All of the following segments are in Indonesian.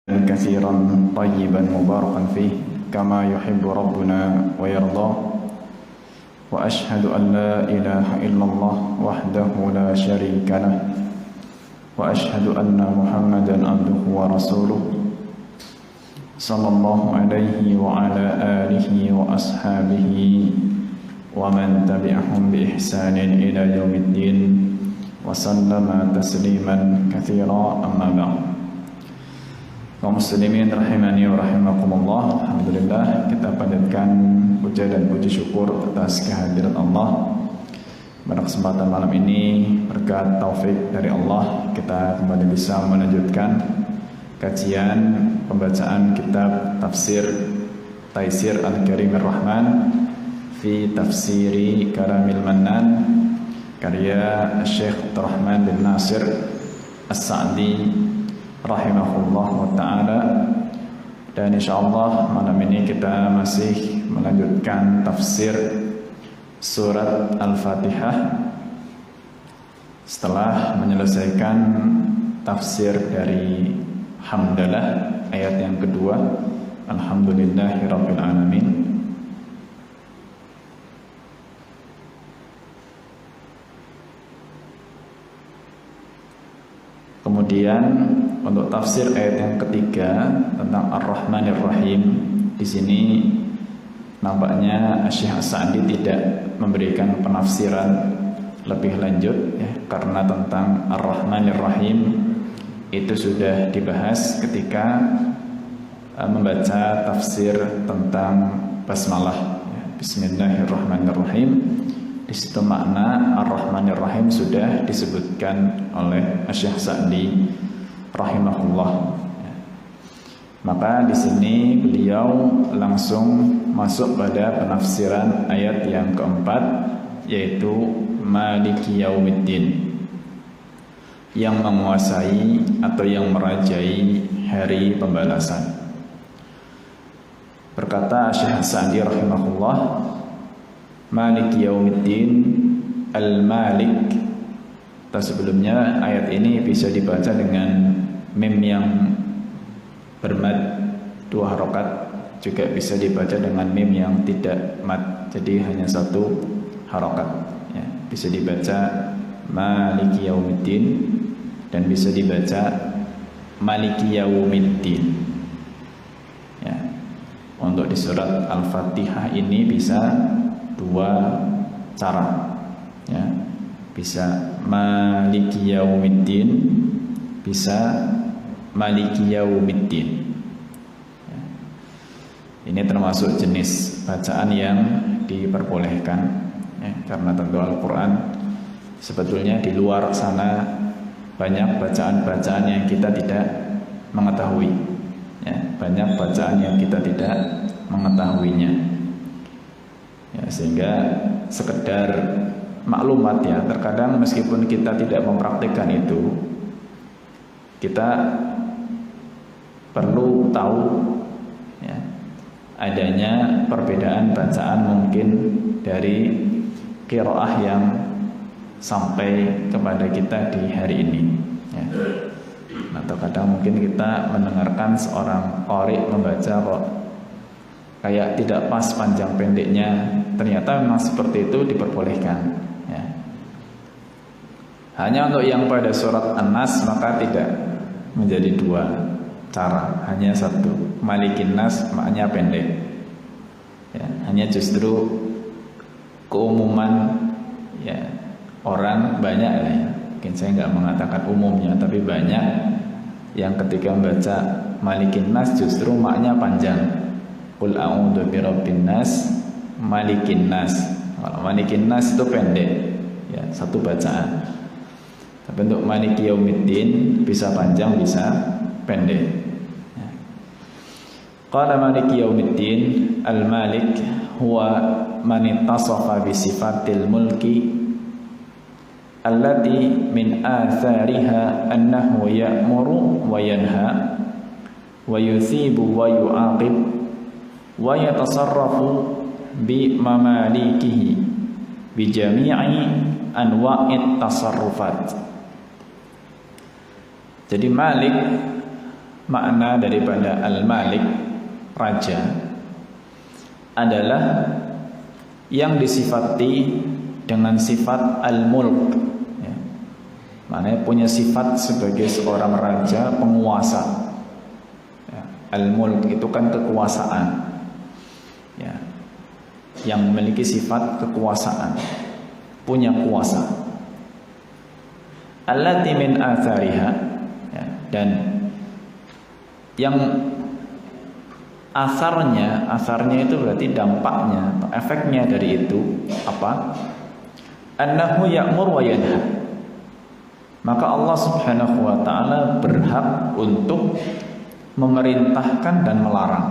كثيرا طيبا مباركا فيه كما يحب ربنا ويرضى وأشهد أن لا إله إلا الله وحده لا شريك له وأشهد أن محمدا عبده ورسوله صلى الله عليه وعلى آله وأصحابه ومن تبعهم بإحسان إلى يوم الدين وسلم تسليما كثيرا أما بعد. Kaum muslimin rahimani wa rahimakumullah. Alhamdulillah, kita panjatkan puja dan puji syukur atas kehadiran Allah. Pada kesempatan malam ini, berkat taufik dari Allah, kita kembali bisa melanjutkan kajian pembacaan kitab tafsir Taisir Al-Karimir Rahman fi Tafsiri Karamil Mannan, karya Syekh Rahman bin Nasir As-Sa'di rahimahullah wa ta'ala. Dan insyaallah malam ini kita masih melanjutkan tafsir surat Al-Fatihah setelah menyelesaikan tafsir dari Hamdalah ayat yang kedua, Alhamdulillahirabbil alamin. Kemudian untuk tafsir ayat yang ketiga tentang Ar-Rahmanir Rahim, di sini nampaknya Syekh As-Sa'di tidak memberikan penafsiran lebih lanjut ya, karena tentang Ar-Rahmanir Rahim itu sudah dibahas ketika membaca tafsir tentang basmalah ya, Bismillahirrahmanirrahim. Di situ makna Ar-Rahmanir Rahim sudah disebutkan oleh Syekh Sa'di rahimahullah. Maka di sini beliau langsung masuk pada penafsiran ayat yang keempat, yaitu Maliki Yaumiddin, yang menguasai atau yang merajai hari pembalasan. Berkata Syekh Sa'di rahimahullah, Maliki Yaumiddin, Al-Malik. Sebelumnya ayat ini bisa dibaca dengan mim yang bermad 2 harokat, juga bisa dibaca dengan mim yang tidak mad, jadi hanya 1 harokat ya. Bisa dibaca Maliki Yaumiddin dan bisa dibaca Maliki Yaumiddin ya. Untuk di surat Al-Fatihah ini bisa 2 cara ya. Bisa Maliki Yaumiddin, bisa Maliki Yaumiddin ya. Ini termasuk jenis bacaan yang diperbolehkan ya, karena tentu Al-Quran sebetulnya di luar sana banyak bacaan-bacaan yang kita tidak mengetahui ya, banyak bacaan yang kita tidak mengetahuinya ya, sehingga sekedar maklumat ya, terkadang meskipun kita tidak mempraktikkan itu, kita perlu tahu ya, adanya perbedaan bacaan mungkin dari qiraah yang sampai kepada kita di hari ini ya. Atau kadang mungkin kita mendengarkan seorang qari membaca kok kayak tidak pas panjang pendeknya, ternyata memang seperti itu diperbolehkan ya. Hanya untuk yang pada surat An-Nas maka tidak menjadi 2 cara, hanya 1. Malikin Nas maknanya pendek ya, hanya justru keumuman ya, orang banyak ya, mungkin saya nggak mengatakan umumnya, tapi banyak yang ketika membaca Malikin Nas justru maknanya panjang. Qul a'udzu birabbin nas, Malikin Nas. Kalau Malikin Nas itu pendek ya, 1 bacaan. Tapi untuk Maliki Yaumiddin bisa panjang bisa pendek ya. Qala Maliki Yaumiddin, Al-Malik huwa man ittasafa bi sifatil mulki allati min athariha annahu ya'muru wa yanha wa yuthibu wa yu'aqib wa yatasarrafu bi mamalikihi bi jami'i anwa'it tasarrufat. Jadi Malik makna daripada Al-Malik, raja, adalah yang disifati dengan sifat Al-Mulk, ya. Maknanya punya sifat sebagai seorang raja, penguasa, ya. Al-Mulk itu kan kekuasaan, ya, yang memiliki sifat kekuasaan, punya kuasa. Allati min athariha, ya, dan yang asarnya itu berarti dampaknya atau efeknya dari itu apa? Annahu ya'mur wa yanha. Maka Allah Subhanahu wa taala berhak untuk memerintahkan dan melarang.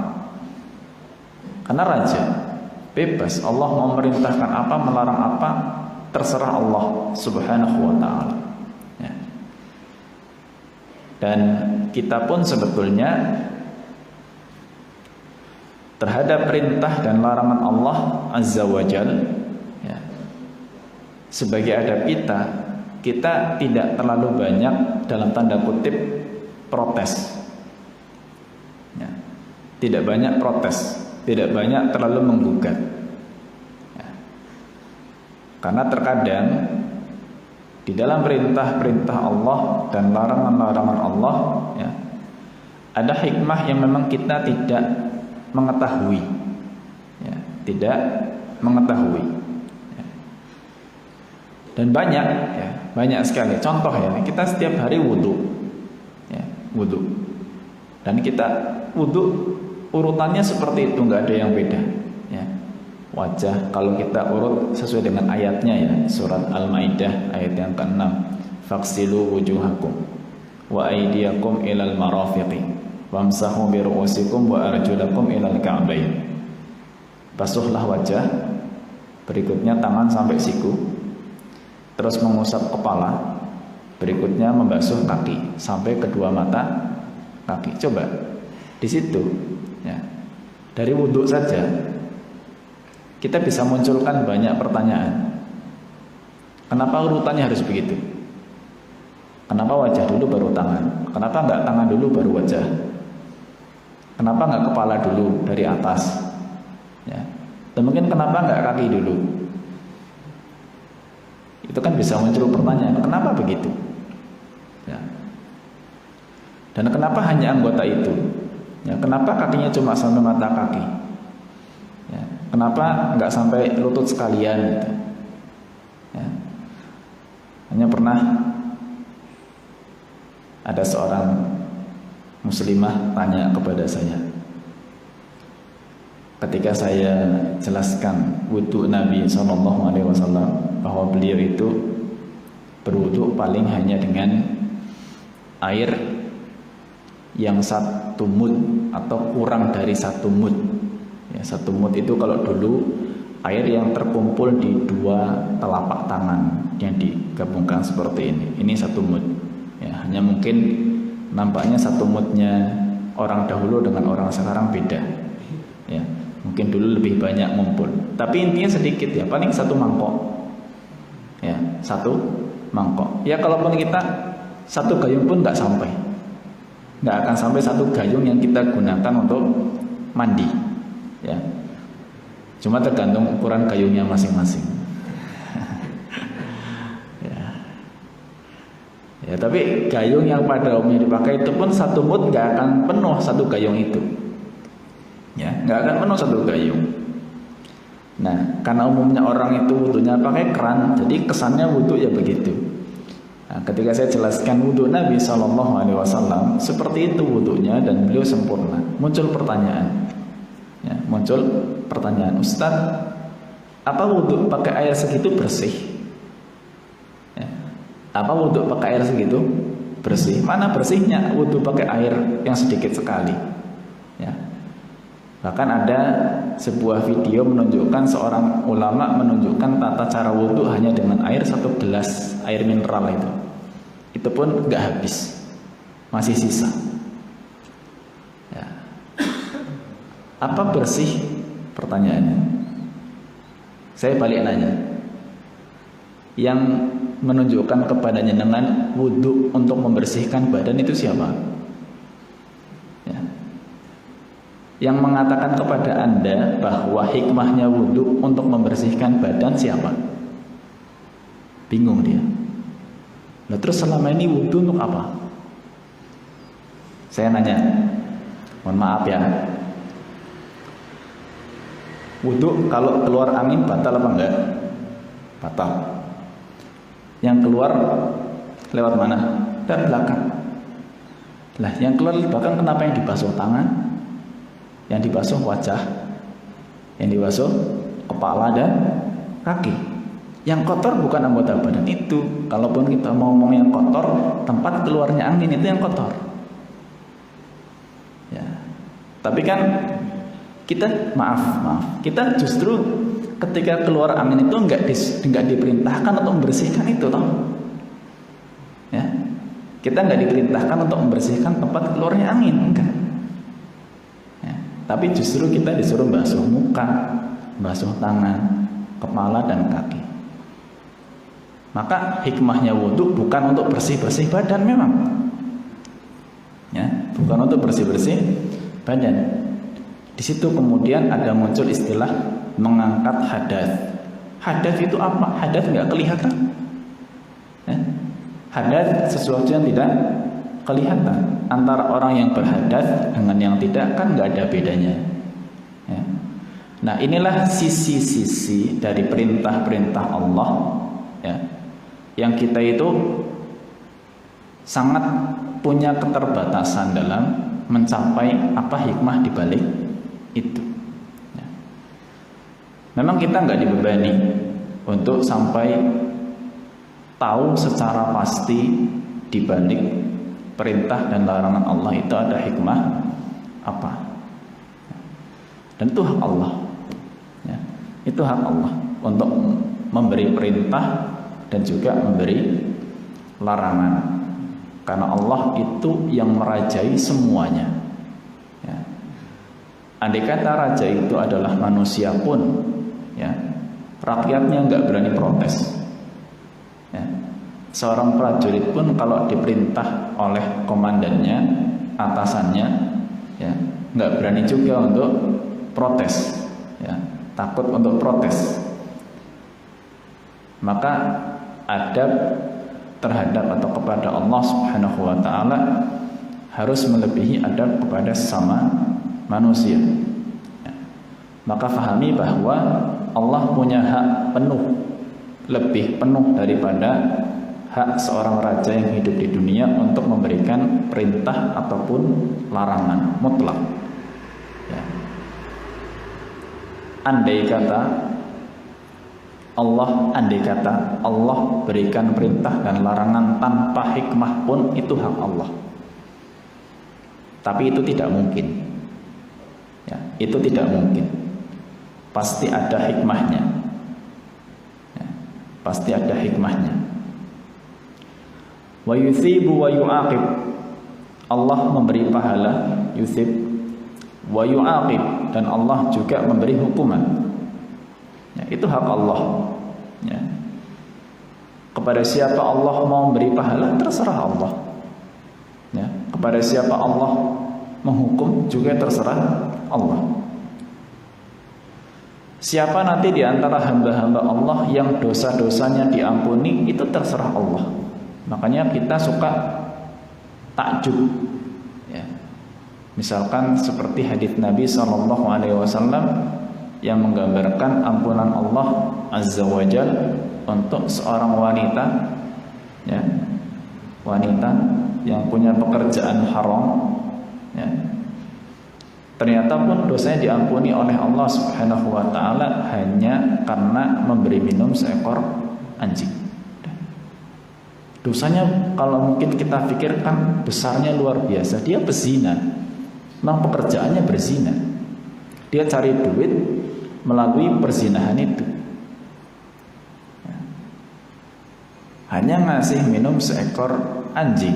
Karena raja bebas, Allah mau memerintahkan apa, melarang apa, terserah Allah Subhanahu wa taala. Ya. Dan kita pun sebetulnya terhadap perintah dan larangan Allah Azza wa Jalla, ya, sebagai adab kita tidak terlalu banyak dalam tanda kutip protes, ya. Tidak banyak protes, tidak banyak terlalu menggugat, ya. Karena terkadang di dalam perintah-perintah Allah dan larangan-larangan Allah, ya, ada hikmah yang memang kita tidak mengetahui, ya, tidak mengetahui, ya. Dan banyak sekali contoh, ya, kita setiap hari wudu, ya, wudu, dan kita wudu urutannya seperti itu, nggak ada yang beda, ya. Wajah kalau kita urut sesuai dengan ayatnya, ya, surat Al-Maidah ayat yang ke-6, faghsilu wujuhakum wa aydiyakum ilal marafiqi wamsahu bi ru'usikum wa arjulakum ilal ka'bayn. Basuhlah wajah, berikutnya tangan sampai siku, terus mengusap kepala, berikutnya membasuh kaki sampai kedua mata kaki. Coba di situ, ya, dari wudhu saja kita bisa munculkan banyak pertanyaan. Kenapa urutannya harus begitu? Kenapa wajah dulu baru tangan? Kenapa enggak tangan dulu baru wajah? Kenapa enggak kepala dulu dari atas? Ya. Dan mungkin kenapa enggak kaki dulu? Itu kan bisa muncul pertanyaan, kenapa begitu? Ya. Dan kenapa hanya anggota itu? Ya, kenapa kakinya cuma sampai mata kaki? Ya. Kenapa enggak sampai lutut sekalian? Gitu. Ya. Hanya pernah ada seorang muslimah tanya kepada saya, ketika saya jelaskan wudhu Nabi SAW, bahwa beliau itu berwudhu paling hanya dengan air yang 1 mud atau kurang dari 1 mud, ya, 1 mud itu kalau dulu air yang terkumpul di 2 telapak tangan yang digabungkan seperti ini 1 mud, ya. Hanya mungkin nampaknya 1 mudnya orang dahulu dengan orang sekarang beda, ya. Mungkin dulu lebih banyak ngumpul, tapi intinya sedikit, ya, paling 1 mangkok, ya, 1 mangkok. Ya, kalaupun kita 1 gayung pun nggak sampai, nggak akan sampai 1 gayung yang kita gunakan untuk mandi, ya. Cuma tergantung ukuran gayungnya masing-masing. Ya, tapi gayung yang pada umumnya dipakai itu pun 1 mud nggak akan penuh 1 gayung itu, ya, nggak akan penuh 1 gayung. Nah, karena umumnya orang itu wudunya pakai keran, jadi kesannya wudu ya begitu. Nah, ketika saya jelaskan wudu Nabi SAW seperti itu wudunya dan beliau sempurna, muncul pertanyaan, ya, muncul pertanyaan, Ustaz, apa wudu pakai air segitu bersih? Apa wudhu pakai air segitu bersih? Mana bersihnya wudhu pakai air yang sedikit sekali, ya. Bahkan ada sebuah video menunjukkan seorang ulama menunjukkan tata cara wudhu hanya dengan air 1 gelas air mineral itu pun nggak habis, masih sisa, ya. Apa bersih? Pertanyaannya. Saya balik nanya, yang menunjukkan kepadanya dengan wudhu untuk membersihkan badan itu siapa? Yang mengatakan kepada Anda bahwa hikmahnya wudhu untuk membersihkan badan siapa? Bingung dia. Nah, terus selama ini wudhu untuk apa? Saya nanya, mohon maaf ya, wudhu kalau keluar angin batal apa enggak? Batal. Yang keluar lewat mana? Dari belakang. Lah, yang keluar di belakang kenapa yang dibasuh tangan? Yang dibasuh wajah? Yang dibasuh kepala dan kaki? Yang kotor bukan anggota badan itu. Kalaupun kita mau ngomong yang kotor, tempat keluarnya angin itu yang kotor. Ya. Tapi kan kita maaf, kita justru ketika keluar angin itu enggak diperintahkan untuk membersihkan itu, toh. Ya. Kita enggak diperintahkan untuk membersihkan tempat keluarnya angin, enggak. Ya. Tapi justru kita disuruh basuh muka, basuh tangan, kepala dan kaki. Maka hikmahnya wudhu bukan untuk bersih-bersih badan memang. Ya, bukan untuk bersih-bersih badan. Di situ kemudian ada muncul istilah mengangkat hadas. Hadas itu apa? Hadas nggak kelihatan. Ya. Hadas sesuatu yang tidak kelihatan. Antara orang yang berhadas dengan yang tidak kan nggak ada bedanya. Ya. Nah, inilah sisi-sisi dari perintah-perintah Allah, ya, yang kita itu sangat punya keterbatasan dalam mencapai apa hikmah di balik itu. Ya. Memang kita nggak dibebani untuk sampai tahu secara pasti di balik perintah dan larangan Allah itu ada hikmah apa. Dan itu hak Allah. Ya. Itu hak Allah untuk memberi perintah dan juga memberi larangan. Karena Allah itu yang merajai semuanya. Ya. Andai kata raja itu adalah manusia pun, ya, rakyatnya nggak berani protes. Ya. Seorang prajurit pun kalau diperintah oleh komandannya, atasannya, ya, nggak berani juga untuk protes. Ya. Takut untuk protes. Maka adab terhadap atau kepada Allah Subhanahu wa taala harus melebihi adab kepada sesama manusia. Ya. Maka fahami bahwa Allah punya hak penuh, lebih penuh daripada hak seorang raja yang hidup di dunia untuk memberikan perintah ataupun larangan mutlak. Ya. Andai kata Allah berikan perintah dan larangan tanpa hikmah pun itu hak Allah. Tapi itu tidak mungkin. Ya, itu tidak mungkin. Pasti ada hikmahnya. Ya, pasti ada hikmahnya. Wa yuthibu wa yu'aqib. Allah memberi pahala, yuthib, wa yu'aqib, dan Allah juga memberi hukuman. Ya, itu hak Allah. Ya. Kepada siapa Allah mau memberi pahala terserah Allah. Ya. Kepada siapa Allah menghukum juga terserah Allah. Siapa nanti di antara hamba-hamba Allah yang dosa-dosanya diampuni itu terserah Allah. Makanya kita suka takjub. Ya. Misalkan seperti hadits Nabi SAW yang menggambarkan ampunan Allah Azza wa Jalla untuk seorang wanita, ya, wanita yang punya pekerjaan haram, ya, ternyata pun dosanya diampuni oleh Allah Subhanahu wa taala hanya karena memberi minum seekor anjing. Dosanya kalau mungkin kita pikirkan besarnya luar biasa. Dia berzina, memang pekerjaannya berzina, dia cari duit melalui perzinahan itu. Hanya ngasih minum seekor anjing.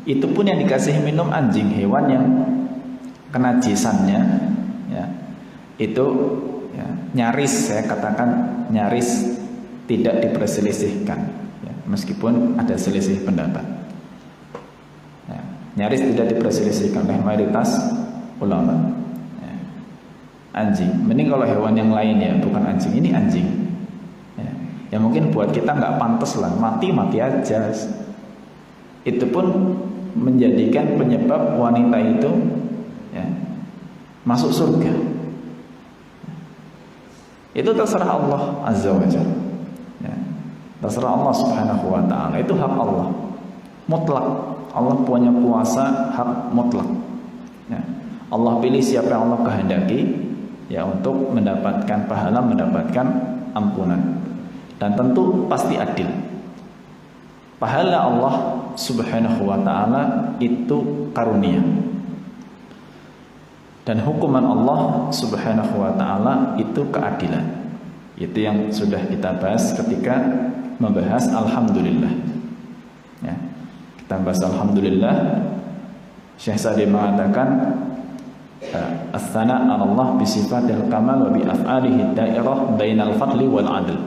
Itu pun yang dikasih minum anjing, hewan yang kenajisannya, ya, itu, ya, nyaris, saya katakan nyaris tidak diperselisihkan, ya, meskipun ada selisih pendapat. Ya, nyaris tidak diperselisihkan oleh mayoritas ulama. Ya. anjing. Mending kalau hewan yang lain ya, bukan anjing, ini anjing. Ya mungkin buat kita nggak pantas lah, mati aja. Itu pun menjadikan penyebab wanita itu ya, masuk surga. Itu terserah Allah Azza wa Jalla. Ya, terserah Allah Subhanahu wa Ta'ala. Itu hak Allah mutlak. Allah punya kuasa hak mutlak. Ya, Allah pilih siapa yang Allah kehendaki ya untuk mendapatkan pahala, mendapatkan ampunan. Dan tentu pasti adil. Pahala Allah Subhanahu wa Ta'ala itu karunia. Dan hukuman Allah Subhanahu wa Ta'ala itu keadilan. Itu yang sudah kita bahas ketika membahas Alhamdulillah. Ya, kita bahas Alhamdulillah. Syekh Sa'di mengatakan as-sana 'ala Allah bi sifatil kamal wa bi af'alihi dairah bainal fadli wal 'adl.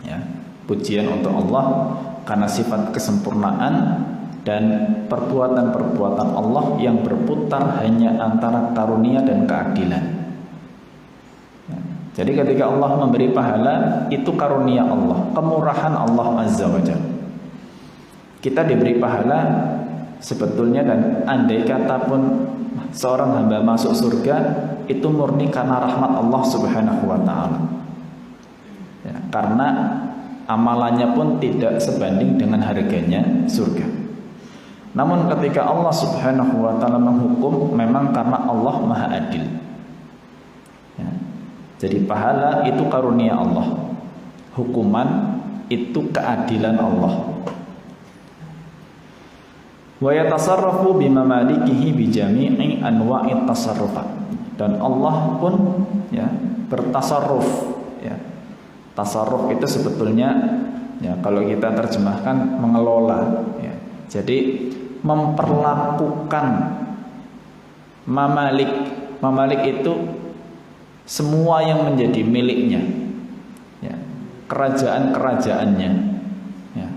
Ya, pujian untuk Allah karena sifat kesempurnaan dan perbuatan-perbuatan Allah yang berputar hanya antara karunia dan keadilan. Ya, jadi ketika Allah memberi pahala, itu karunia Allah, kemurahan Allah Azza wa Jalla. Kita diberi pahala sebetulnya, dan andai kata pun seorang hamba masuk surga, itu murni karena rahmat Allah Subhanahu wa Ta'ala. Ya, karena amalannya pun tidak sebanding dengan harganya surga. Namun ketika Allah Subhanahu wa Ta'ala menghukum, memang karena Allah Maha Adil. Ya, jadi pahala itu karunia Allah, hukuman itu keadilan Allah. Wa yatasarrafu bimamalikihi bijami'i anwa'it tasarrufat. Dan Allah pun ya bertasarruf. Ya, tasarruf itu sebetulnya ya kalau kita terjemahkan mengelola ya. Jadi memperlakukan mamalik. Mamalik itu semua yang menjadi miliknya ya, kerajaan-kerajaannya ya.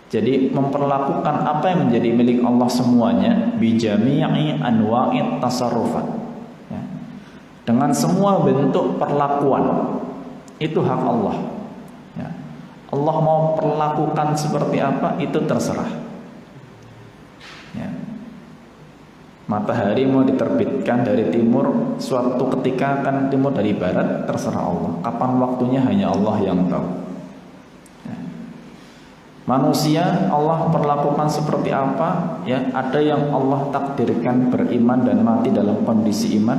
Jadi memperlakukan apa yang menjadi milik Allah semuanya bijami'i anwa'it tasarrufat ya, dengan semua bentuk perlakuan. Itu hak Allah ya. Allah mau perlakukan seperti apa, itu terserah ya. Matahari mau diterbitkan dari timur, suatu ketika akan timur dari barat, terserah Allah. Kapan waktunya hanya Allah yang tahu ya. Manusia Allah perlakukan seperti apa ya. Ada yang Allah takdirkan beriman dan mati dalam kondisi iman,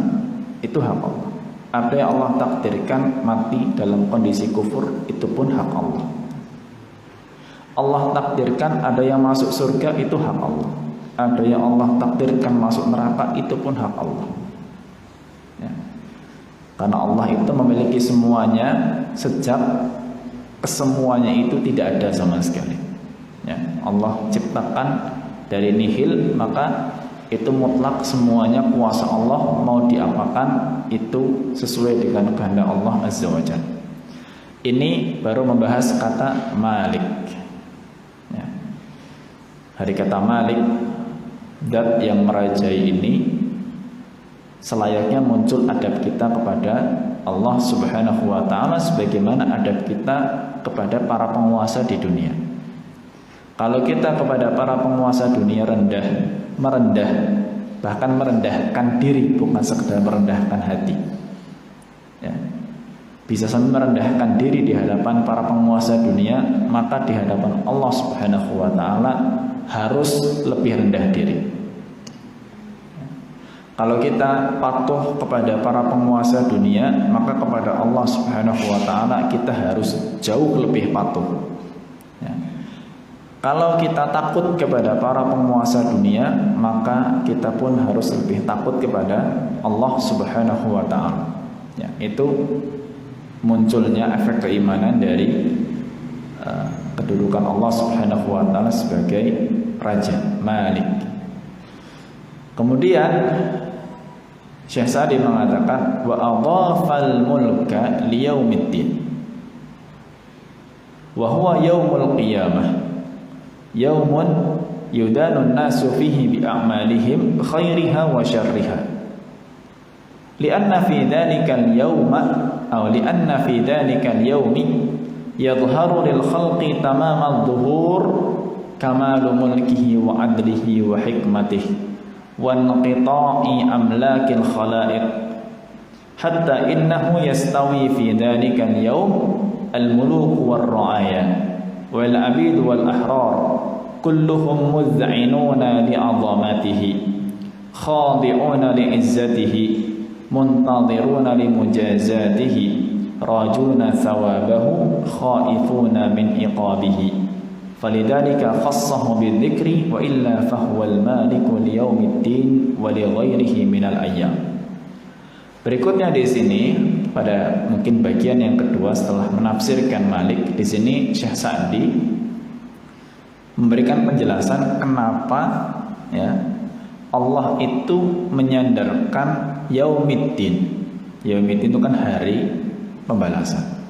itu hak Allah. Ada yang Allah takdirkan mati dalam kondisi kufur, itu pun hak Allah. Allah takdirkan ada yang masuk surga, itu hak Allah. Ada yang Allah takdirkan masuk neraka, itu pun hak Allah ya. Karena Allah itu memiliki semuanya, sejak kesemuanya itu tidak ada sama sekali ya. Allah ciptakan dari nihil, maka itu mutlak semuanya kuasa Allah, mau diapakan itu sesuai dengan kehendak Allah Azza wa Jalla. Ini baru membahas kata Malik ya. Hari kata Malik, zat yang merajai ini, selayaknya muncul adab kita kepada Allah Subhanahu wa Ta'ala sebagaimana adab kita kepada para penguasa di dunia. Kalau kita kepada para penguasa dunia merendah, bahkan merendahkan diri, bukan sekedar merendahkan hati ya, bisa sampai merendahkan diri di hadapan para penguasa dunia, maka di hadapan Allah Subhanahu wa Ta'ala harus lebih rendah diri. Kalau kita patuh kepada para penguasa dunia, maka kepada Allah Subhanahu wa Ta'ala kita harus jauh lebih patuh ya. Kalau kita takut kepada para penguasa dunia, maka kita pun harus lebih takut kepada Allah Subhanahu wa Ta'ala ya. Itu munculnya efek keimanan dari kedudukan Allah Subhanahu wa Ta'ala sebagai Raja Malik. Kemudian Syekh Sa'di mengatakan wa adhafal mulka liyaumiddin wa huwa yaumul qiyamah, yaumun yudanun nasu fihi bi a'malihim khairiha wa syarriha li'anna fi dhalikal yawma aw li'anna fi dhalikal yawmi yadhharu lil khalqi tamamal dhuhur kamalu mulkihi wa adlihi wa hikmatihi wa inqita'i amlakil khalaiq hatta innahu yastawi fi dhalikal yawm al-muluk war ra'aya wal abid wal ahrar kulluhum muz'inuna li 'azamatihi khadi'una li 'izzatihi muntadiruna li mujazatihi rajuna thawabahu khaifuna min iqabihi falidhalika khassahu bidzikri wa illa fahuwal maliku liyaumiddin wa li ghairihi minal ayyam. Berikutnya di sini pada mungkin bagian yang kedua setelah menafsirkan Malik, di sini Syekh Sa'di memberikan penjelasan kenapa ya Allah itu menyandarkan yaumiddin. Yaumiddin itu kan hari pembalasan.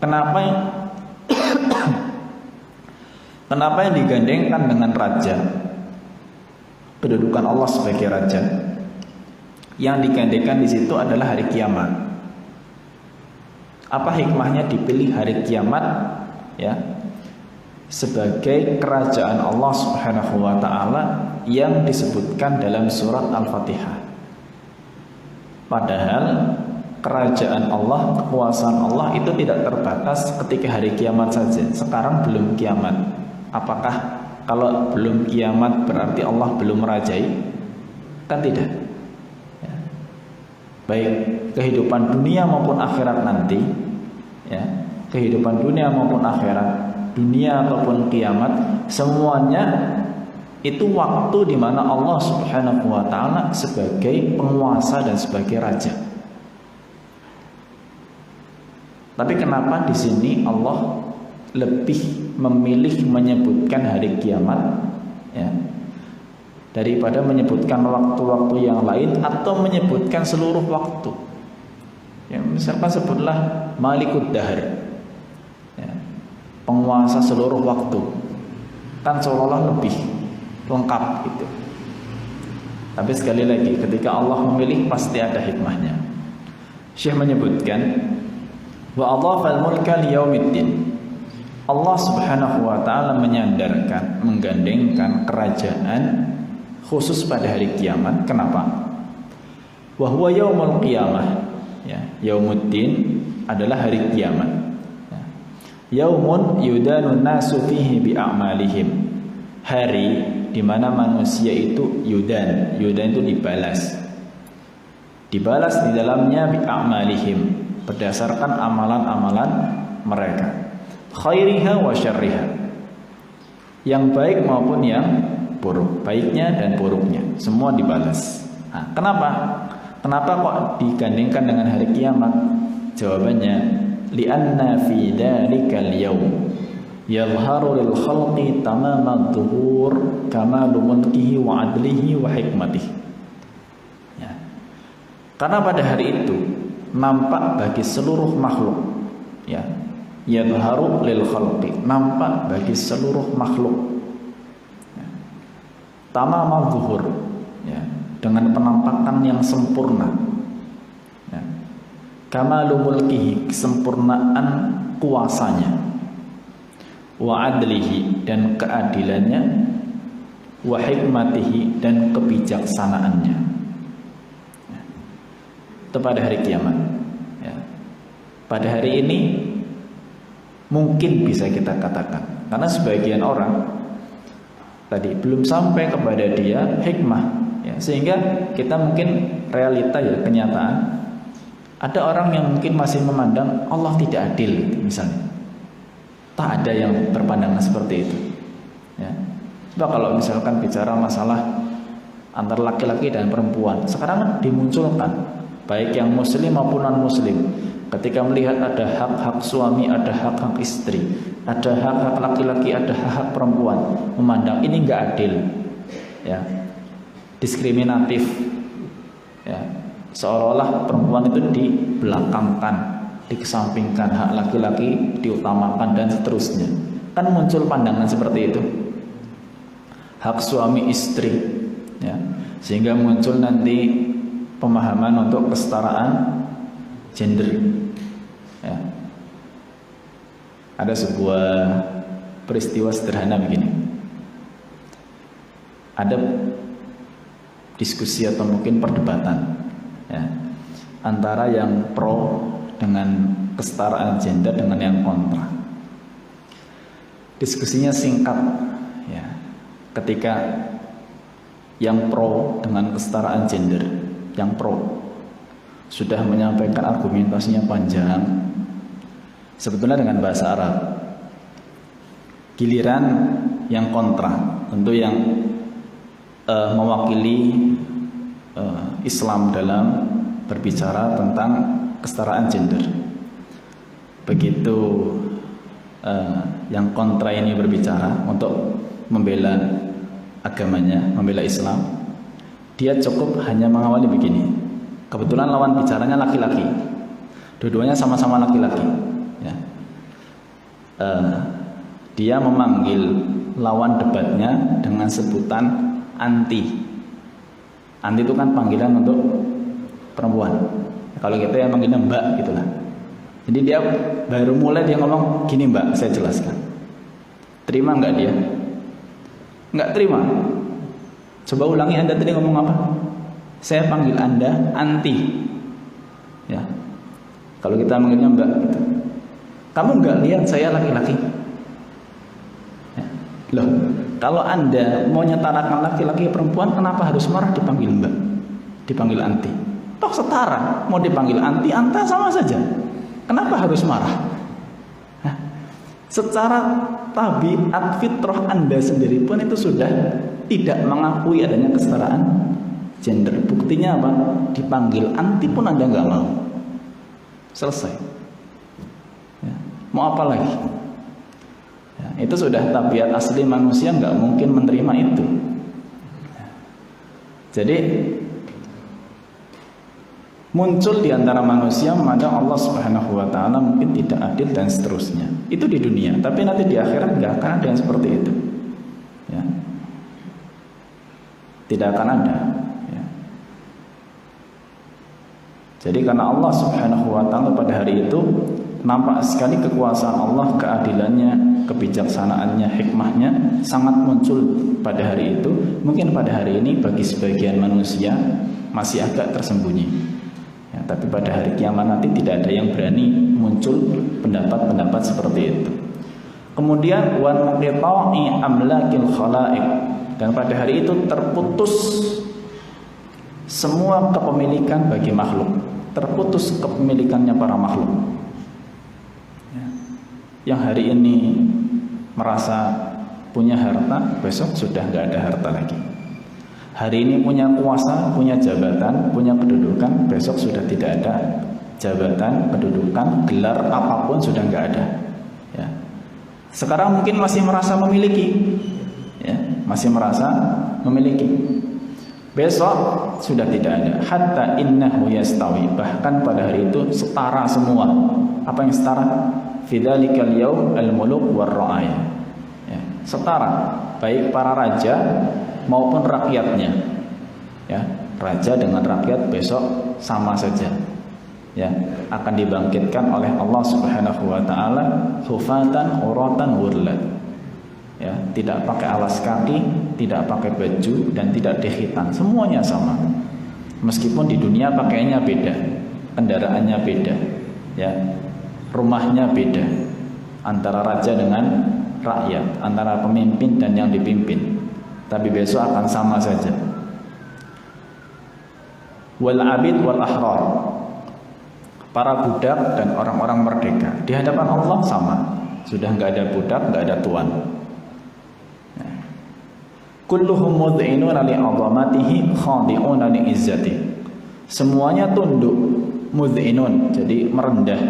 Kenapa kenapa yang digandengkan dengan raja? Kedudukan Allah sebagai raja. Yang digandengkan di situ adalah hari kiamat. Apa hikmahnya dipilih hari kiamat ya sebagai kerajaan Allah Subhanahu wa taala yang disebutkan dalam surat Al-Fatihah? Padahal kerajaan Allah, kekuasaan Allah itu tidak terbatas ketika hari kiamat saja. Sekarang belum kiamat. Apakah kalau belum kiamat berarti Allah belum merajai? Kan tidak ya. Baik kehidupan dunia maupun akhirat nanti ya, kehidupan dunia maupun akhirat, dunia ataupun kiamat, semuanya itu waktu di mana Allah Subhanahu wa taala sebagai penguasa dan sebagai raja. Tapi kenapa di sini Allah lebih memilih menyebutkan hari kiamat ya, daripada menyebutkan waktu-waktu yang lain atau menyebutkan seluruh waktu? Ya, misalkan sebutlah Malikud Dahar ya, penguasa seluruh waktu, kan seolah-olah lebih lengkap gitu. Tapi sekali lagi ketika Allah memilih pasti ada hikmahnya. Syekh menyebutkan wa adhafal mulka liyaumiddin. Allah Subhanahu wa taala menyandarkan, menggandengkan kerajaan khusus pada hari kiamat. Kenapa? Wa huwa yaumul qiyamah. Ya, yaumuddin adalah hari kiamat. Ya. Yaumun yudanun nasu fihi bi a'malihim. Hari di mana manusia itu yudan itu dibalas. Dibalas di dalamnya bi a'malihim, berdasarkan amalan-amalan mereka. Khairiha wa syarriha, yang baik maupun yang buruk, baiknya dan buruknya semua dibalas. Nah, kenapa kok digandengkan dengan hari kiamat? Jawabannya li'anna fi dhalikal yaum yadhharu lil khalqi tamamal dhuhur kamalu mulkihi wa adlihi wa hikmatihi ya. Karena pada hari itu nampak bagi seluruh makhluk ya, yadhharu lil khalqi, nampak bagi seluruh makhluk ya. Tamamal dhuhur ya, dengan penampakan yang sempurna ya. Kamalu mulkihi, kesempurnaan kuasanya, wa adlihi, dan keadilannya, wa hikmatihi, dan kebijaksanaannya ya. Itu pada hari kiamat ya. Pada hari ini mungkin bisa kita katakan, karena sebagian orang tadi belum sampai kepada dia hikmah ya, sehingga kita mungkin realita ya, kenyataan ada orang yang mungkin masih memandang Allah tidak adil misalnya. Tak ada yang berpandangan seperti itu ya. Coba kalau misalkan bicara masalah antara laki-laki dan perempuan, sekarang dimunculkan baik yang muslim maupun non muslim, ketika melihat ada hak-hak suami, ada hak-hak istri, ada hak-hak laki-laki, ada hak-hak perempuan, memandang ini enggak adil ya, diskriminatif ya, seolah-olah perempuan itu dibelakangkan, dikesampingkan, hak laki-laki diutamakan dan seterusnya. Kan muncul pandangan seperti itu, hak suami istri ya, sehingga muncul nanti pemahaman untuk kesetaraan gender. Ya. Ada sebuah peristiwa sederhana begini. Ada diskusi atau mungkin perdebatan, ya, antara yang pro dengan kesetaraan gender dengan yang kontra. Diskusinya singkat, ya. Ketika yang pro dengan kesetaraan gender, yang pro sudah menyampaikan argumentasinya panjang, sebetulnya dengan bahasa Arab. Giliran yang kontra, tentu yang mewakili Islam dalam berbicara tentang kesetaraan gender. Begitu yang kontra ini berbicara untuk membela agamanya, membela Islam, dia cukup hanya mengawali begini. Kebetulan lawan bicaranya laki-laki, dua-duanya sama-sama laki-laki, ya. Dia memanggil lawan debatnya dengan sebutan anti. Anti itu kan panggilan untuk perempuan. Kalau kita yang manggilnya mbak gitulah. Jadi dia baru mulai dia ngomong gini, mbak, saya jelaskan. Terima nggak dia? Nggak terima. Coba ulangi, Anda tadi ngomong apa? Saya panggil Anda anti. Ya. Kalau kita manggilnya mbak gitu. Kamu nggak lihat saya laki-laki? Ya. Loh, kalau Anda mau nyetarakan laki-laki perempuan, kenapa harus marah dipanggil mbak? Dipanggil anti? Toh setara, mau dipanggil anti, anta sama saja. Kenapa harus marah? Nah, secara tabiat fitrah Anda sendiri pun itu sudah tidak mengakui adanya kesetaraan gender. Buktinya apa? Dipanggil anti pun Anda nggak mau. Selesai. Ya, mau apa lagi? Ya, itu sudah tabiat asli manusia, nggak mungkin menerima itu. Jadi muncul di antara manusia memandang Allah Subhanahu wa taala mungkin tidak adil dan seterusnya. Itu di dunia, tapi nanti di akhirat nggak akan ada yang seperti itu. Ya. Tidak akan ada. Ya. Jadi karena Allah Subhanahu wa taala pada hari itu nampak sekali kekuasaan Allah, keadilannya, kebijaksanaannya, hikmahnya sangat muncul pada hari itu. Mungkin pada hari ini bagi sebagian manusia masih agak tersembunyi. Ya, tapi pada hari kiamat nanti tidak ada yang berani muncul pendapat-pendapat seperti itu. Kemudian wan qita'i amlakil khalaiq, dan pada hari itu terputus semua kepemilikan bagi makhluk, terputus kepemilikannya para makhluk. Ya. Yang hari ini merasa punya harta, besok sudah nggak ada harta lagi. Hari ini punya kuasa, punya jabatan, punya kedudukan, besok sudah tidak ada jabatan, kedudukan, gelar apapun sudah nggak ada. Ya. Sekarang mungkin masih merasa memiliki, ya, masih merasa memiliki. Besok sudah tidak ada. Hatta innahu yastawi, bahkan pada hari itu setara semua. Apa yang setara? Fidzalikal yaum al-muluk war-ra'aya. Ya, setara, baik para raja maupun rakyatnya. Ya, raja dengan rakyat besok sama saja. Ya, akan dibangkitkan oleh Allah Subhanahu wa taala hufatan uratan ghurlan. Ya, tidak pakai alas kaki, tidak pakai baju, dan tidak dikhitan, semuanya sama. Meskipun di dunia pakaiannya beda, kendaraannya beda, ya, rumahnya beda, antara raja dengan rakyat, antara pemimpin dan yang dipimpin. Tapi besok akan sama saja. Wal abid wal ahrar, para budak dan orang-orang merdeka di hadapan Allah sama. Sudah nggak ada budak, nggak ada tuan. Kulluhum mud'inuna li'azamatihi khadi'una li'izzati. Semuanya tunduk, mud'inun, jadi merendah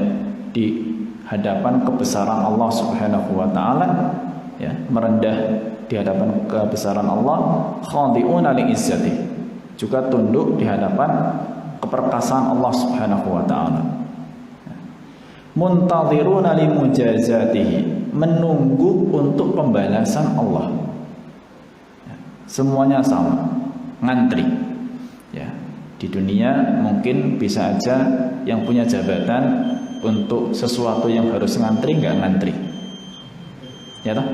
di hadapan kebesaran Allah Subhanahu wa taala, ya, merendah di hadapan kebesaran Allah, khadi'una li'izzati, juga tunduk di hadapan keperkasaan Allah Subhanahu wa taala. Muntadhiruna limujazatihi, menunggu untuk pembalasan Allah. Semuanya sama, ngantri, ya, Di dunia mungkin bisa aja yang punya jabatan untuk sesuatu yang harus ngantri nggak ngantri, ya toh?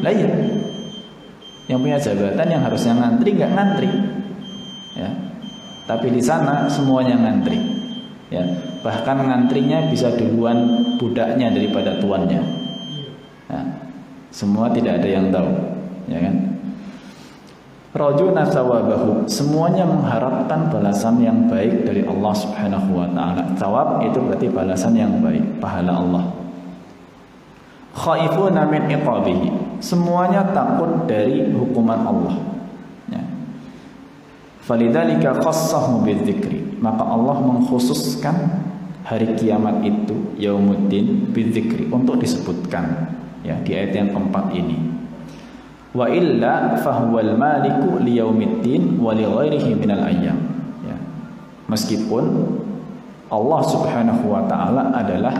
Lah iya, yang punya jabatan yang harusnya ngantri nggak ngantri, ya. Tapi di sana semuanya ngantri, ya. Bahkan ngantrinya bisa duluan budaknya daripada tuannya. Nah, semua tidak ada yang tahu, ya kan? Rajuna thawabahu, semuanya mengharapkan balasan yang baik dari Allah Subhanahu wa taala. Thawab itu berarti balasan yang baik, pahala Allah. Khaifuna min iqabihi, semuanya takut dari hukuman Allah, ya. Falidzalika khassahu bidzikri, maka Allah mengkhususkan hari kiamat itu yaumuddin bidzikri untuk disebutkan, ya, di ayat yang keempat ini. Wa illa fahuwal maliku liyaumiddin wa li ghairihi minal ayyam, ya. Meskipun Allah Subhanahu wa taala adalah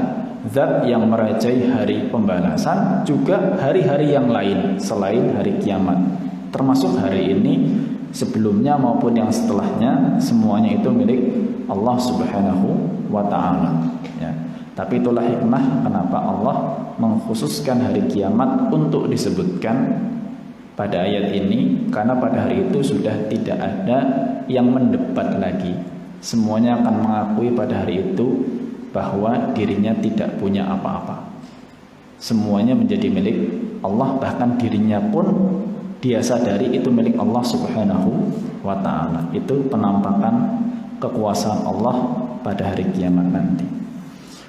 zat yang merajai hari pembalasan, juga hari-hari yang lain selain hari kiamat, termasuk hari ini, sebelumnya maupun yang setelahnya, semuanya itu milik Allah Subhanahu wa taala, ya. Tapi itulah hikmah kenapa Allah mengkhususkan hari kiamat untuk disebutkan pada ayat ini, karena pada hari itu sudah tidak ada yang mendebat lagi. Semuanya akan mengakui pada hari itu bahwa dirinya tidak punya apa-apa. Semuanya menjadi milik Allah, bahkan dirinya pun dia sadari itu milik Allah Subhanahu wa taala. Itu penampakan kekuasaan Allah pada hari kiamat nanti.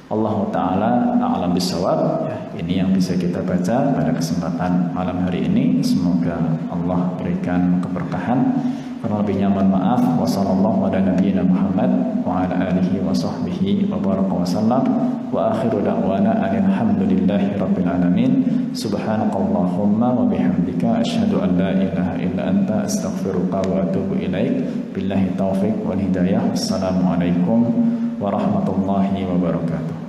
Allah Ta'ala a'lam bishawab, ya. Ini yang bisa kita baca pada kesempatan malam hari ini. Semoga Allah berikan keberkahan. Kurang lebihnya mohon maaf. Wa sallallahu ala nabiyyina Muhammad wa ala alihi wa sahbihi wa baraka wa sallam. Wa akhiru da'wana alhamdulillahi rabbil alamin. Subhanakallahumma wa bihamdika asyhadu an la ilaha illa anta astaghfiruka wa atubu ilaik. Billahi taufiq wal hidayah. Assalamualaikum warahmatullahi wabarakatuh.